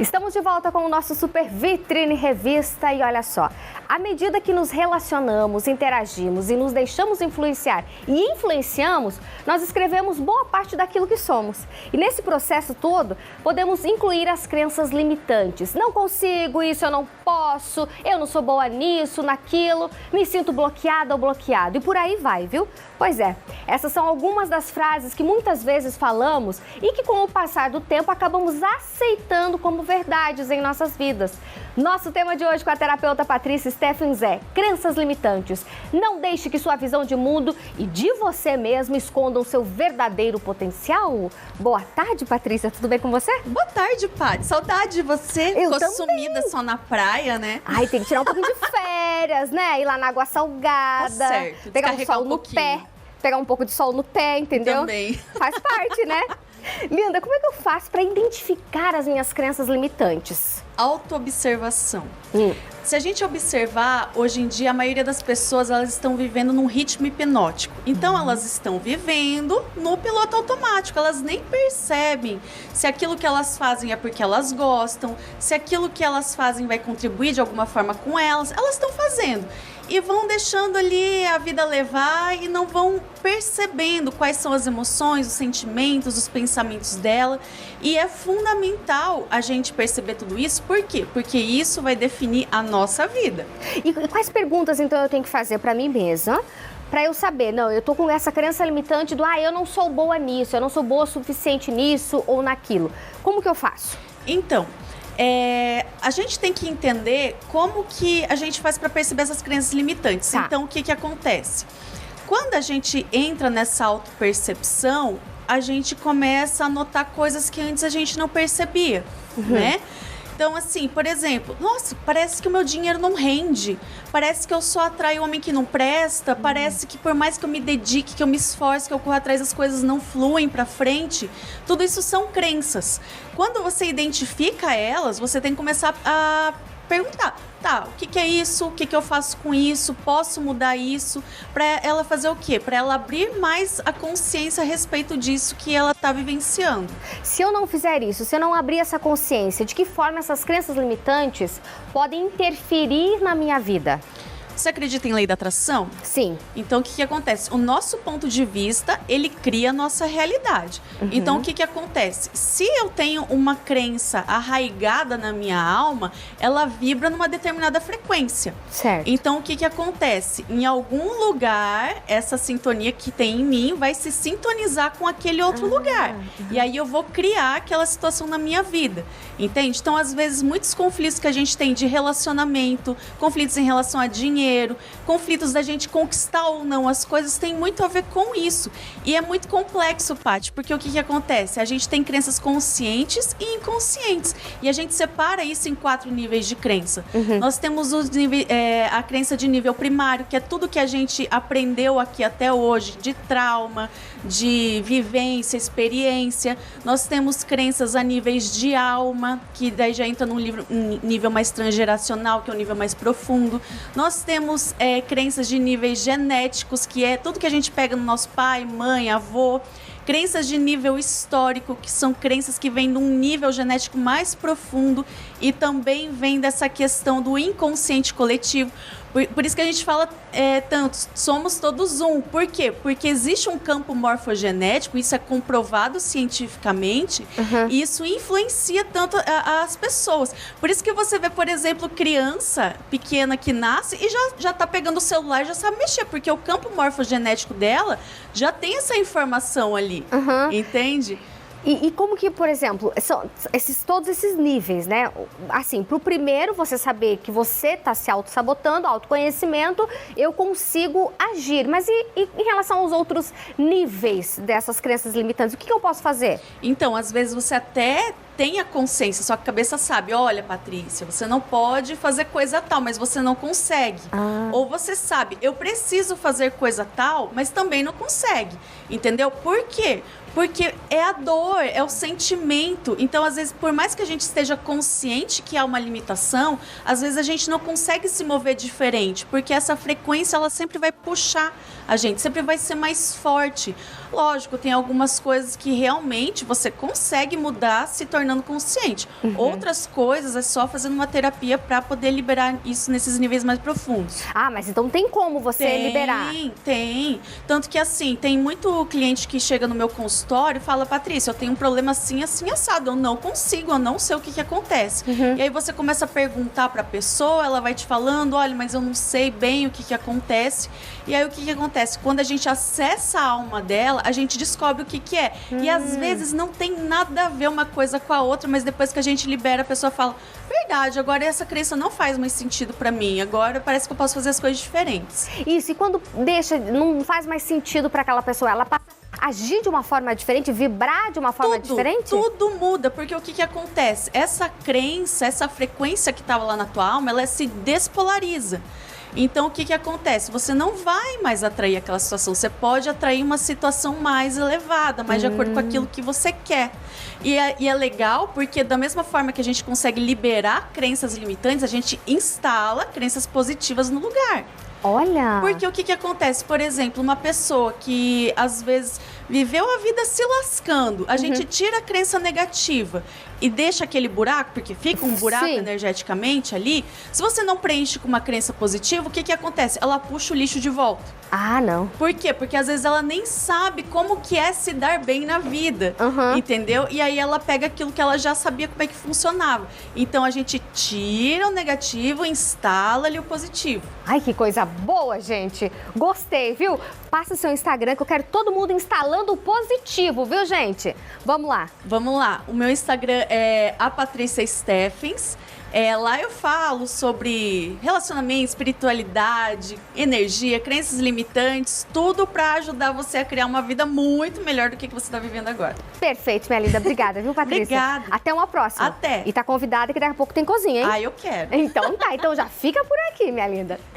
Estamos de volta com o nosso Super Vitrine Revista e olha só, à medida que nos relacionamos, interagimos e nos deixamos influenciar e influenciamos, nós escrevemos boa parte daquilo que somos. E nesse processo todo, podemos incluir as crenças limitantes. Não consigo, isso eu não posso, eu não sou boa nisso, naquilo, me sinto bloqueada ou bloqueado. E por aí vai, viu? Pois é, essas são algumas das frases que muitas vezes falamos e que com o passar do tempo acabamos aceitando como verdades em nossas vidas. Nosso tema de hoje com a terapeuta Patrícia Steffens é crenças limitantes. Não deixe que sua visão de mundo e de você mesmo escondam seu verdadeiro potencial. Boa tarde, Patrícia. Tudo bem com você? Boa tarde, Paty. Saudade de você. Eu Ficou também. sumida só na praia, né? Ai, tem que tirar um pouquinho de férias, né? Ir lá na água salgada. Tá certo. Pegar um Descarregar sol um no pouquinho. pé. Pegar um pouco de sol no pé, entendeu? Também. Faz parte, né? Linda, como é que eu faço para identificar as minhas crenças limitantes? Autoobservação. Se a gente observar, hoje em dia a maioria das pessoas elas estão vivendo num ritmo hipnótico. Então elas estão vivendo no piloto automático, elas nem percebem se aquilo que elas fazem é porque elas gostam, se aquilo que elas fazem vai contribuir de alguma forma com elas estão fazendo. E vão deixando ali a vida levar e não vão percebendo quais são as emoções, os sentimentos, os pensamentos dela. E é fundamental a gente perceber tudo isso. Por quê? Porque isso vai definir a nossa vida. E quais perguntas, então, eu tenho que fazer para mim mesma? Para eu saber, não, eu tô com essa crença limitante do, eu não sou boa nisso, eu não sou boa o suficiente nisso ou naquilo. Como que eu faço? Então, a gente tem que entender como que a gente faz para perceber essas crenças limitantes. Tá. Então, o que acontece? Quando a gente entra nessa autopercepção, a gente começa a notar coisas que antes a gente não percebia, né? Então, assim, por exemplo, nossa, parece que o meu dinheiro não rende, parece que eu só atraio homem que não presta, parece que por mais que eu me dedique, que eu me esforce, que eu corra atrás, as coisas não fluem pra frente. Tudo isso são crenças. Quando você identifica elas, você tem que começar a perguntar, tá, o que é isso? O que eu faço com isso? Posso mudar isso? Para ela fazer o quê? Para ela abrir mais a consciência a respeito disso que ela está vivenciando. Se eu não fizer isso, se eu não abrir essa consciência, de que forma essas crenças limitantes podem interferir na minha vida? Você acredita em lei da atração? Sim. Então, o que acontece? O nosso ponto de vista, ele cria a nossa realidade. Então, o que acontece? Se eu tenho uma crença arraigada na minha alma, ela vibra numa determinada frequência. Certo. Então, o que acontece? Em algum lugar, essa sintonia que tem em mim vai se sintonizar com aquele outro lugar. E aí, eu vou criar aquela situação na minha vida. Entende? Então, às vezes, muitos conflitos que a gente tem de relacionamento, conflitos em relação a dinheiro, conflitos da gente conquistar ou não as coisas, tem muito a ver com isso. E é muito complexo, Paty, porque o que acontece? A gente tem crenças conscientes e inconscientes. E a gente separa isso em 4 níveis de crença. Nós temos a crença de nível primário, que é tudo que a gente aprendeu aqui até hoje, de trauma, de vivência, experiência. Nós temos crenças a níveis de alma, que daí já entra num nível mais transgeracional, que é um nível mais profundo. Nós temos crenças de níveis genéticos, que é tudo que a gente pega no nosso pai, mãe, avô. Crenças de nível histórico, que são crenças que vêm de um nível genético mais profundo e também vem dessa questão do inconsciente coletivo. Por isso que a gente fala tanto, somos todos um. Por quê? Porque existe um campo morfogenético, isso é comprovado cientificamente, e isso influencia tanto as pessoas. Por isso que você vê, por exemplo, criança pequena que nasce e já tá pegando o celular e já sabe mexer, porque o campo morfogenético dela já tem essa informação ali, entende? E como que, por exemplo, são todos esses níveis, né? Assim, pro primeiro, você saber que você tá se auto-sabotando, autoconhecimento, eu consigo agir. Mas e em relação aos outros níveis dessas crenças limitantes, o que eu posso fazer? Então, às vezes você até tem a consciência, sua cabeça sabe, olha, Patrícia, você não pode fazer coisa tal, mas você não consegue. Ou você sabe, eu preciso fazer coisa tal, mas também não consegue. Entendeu? Por quê? Porque é a dor, é o sentimento. Então, às vezes, por mais que a gente esteja consciente que há uma limitação, às vezes a gente não consegue se mover diferente, porque essa frequência, ela sempre vai puxar a gente, sempre vai ser mais forte. Lógico, tem algumas coisas que realmente você consegue mudar se tornando consciente. Outras coisas é só fazendo uma terapia para poder liberar isso nesses níveis mais profundos. Ah, mas então tem como você liberar? Tem. Tanto que assim, tem muito cliente que chega no meu consultório e fala: Patrícia, eu tenho um problema assim, assim, assado. Eu não consigo, eu não sei o que acontece. E aí você começa a perguntar para a pessoa, ela vai te falando: olha, mas eu não sei bem o que acontece. E aí o que acontece? Quando a gente acessa a alma dela, a gente descobre o que é. E às vezes não tem nada a ver uma coisa com a outra, mas depois que a gente libera, a pessoa fala: verdade, agora essa crença não faz mais sentido pra mim. Agora parece que eu posso fazer as coisas diferentes. Isso, e quando não faz mais sentido para aquela pessoa, ela passa a agir de uma forma diferente, vibrar de uma forma diferente? Tudo muda, porque o que acontece? Essa crença, essa frequência que estava lá na tua alma, ela se despolariza. Então, o que acontece? Você não vai mais atrair aquela situação. Você pode atrair uma situação mais elevada, mais de acordo com aquilo que você quer. E é legal porque, da mesma forma que a gente consegue liberar crenças limitantes, a gente instala crenças positivas no lugar. Olha! Porque o que acontece? Por exemplo, uma pessoa que, às vezes, viveu a vida se lascando, a gente tira a crença negativa e deixa aquele buraco, porque fica um buraco energeticamente ali. Se você não preenche com uma crença positiva, o que acontece? Ela puxa o lixo de volta. Ah, não. Por quê? Porque às vezes ela nem sabe como que é se dar bem na vida, entendeu? E aí ela pega aquilo que ela já sabia como é que funcionava. Então a gente tira o negativo e instala ali o positivo. Ai, que coisa boa, gente. Gostei, viu? Passa o seu Instagram que eu quero todo mundo instalando o positivo, viu, gente? Vamos lá. Vamos lá. O meu Instagram é a Patrícia Steffens. Lá eu falo sobre relacionamento, espiritualidade, energia, crenças limitantes, tudo para ajudar você a criar uma vida muito melhor do que você está vivendo agora. Perfeito, minha linda. Obrigada, viu, Patrícia? Obrigada. Até uma próxima. Até. E tá convidada que daqui a pouco tem cozinha, hein? Ah, eu quero. Então tá, então já fica por aqui, minha linda.